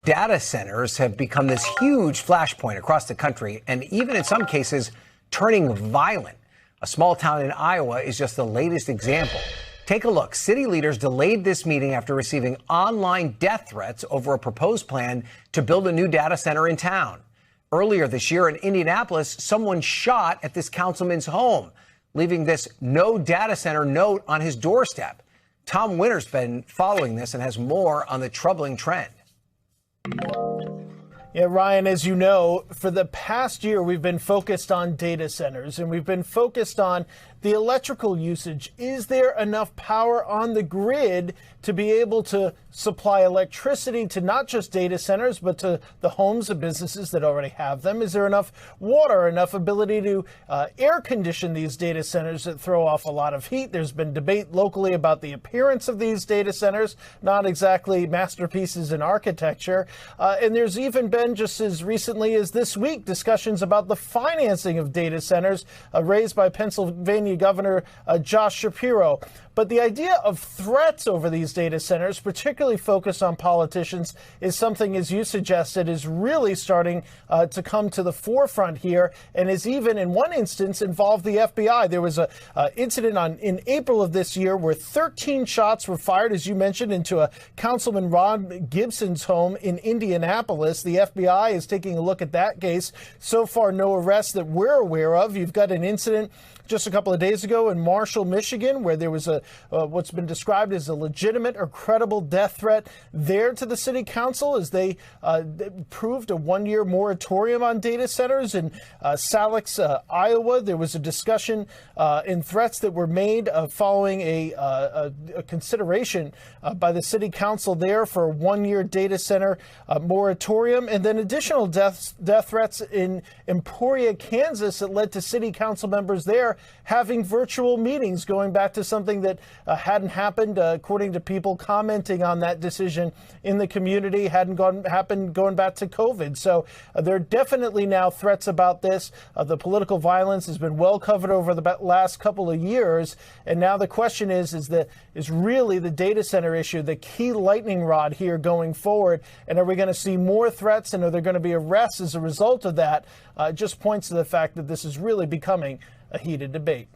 Data centers have become this huge flashpoint across the country, and even in some cases, turning violent. A small town in Iowa is just the latest example. Take a look. City leaders delayed this meeting after receiving online death threats over a proposed plan to build a new data center in town. Earlier this year in Indianapolis, someone shot at this councilman's home, leaving this no data center note on his doorstep. Tom Winter's been following this and has more on the troubling trend. Yeah, Ryan, as you know, for the past year, we've been focused on data centers and we've been focused on the electrical usage. Is there enough power on the grid to be able to supply electricity to not just data centers, but to the homes and businesses that already have them? Is there enough water, enough ability to air condition these data centers that throw off a lot of heat? There's been debate locally about the appearance of these data centers, not exactly masterpieces in architecture. And there's even been, just as recently as this week, discussions about the financing of data centers raised by Pennsylvania Governor Josh Shapiro. But the idea of threats over these data centers, particularly focused on politicians, is something, as you suggested, is really starting to come to the forefront here, and is even in one instance involved the FBI. There was a incident in April of this year where 13 shots were fired, as you mentioned, into a Councilman Ron Gibson's home in Indianapolis. The FBI is taking a look at that case. So far, no arrests that we're aware of. You've got an incident just a couple of days ago in Marshall, Michigan, where there was what's been described as a legitimate or credible death threat there to the city council as they approved a one-year moratorium on data centers. In Salix, Iowa, there was a discussion in threats that were made following a consideration by the city council there for a one-year data center moratorium, and then additional death threats in Emporia, Kansas, that led to city council members there having virtual meetings, going back to something that hadn't happened, according to people commenting on that decision in the community, hadn't happened going back to COVID. So there are definitely now threats about this. The political violence has been well covered over the last couple of years, and now the question is really the data center issue the key lightning rod here going forward? And are we going to see more threats, and are there going to be arrests as a result of that? It just points to the fact that this is really becoming a heated debate.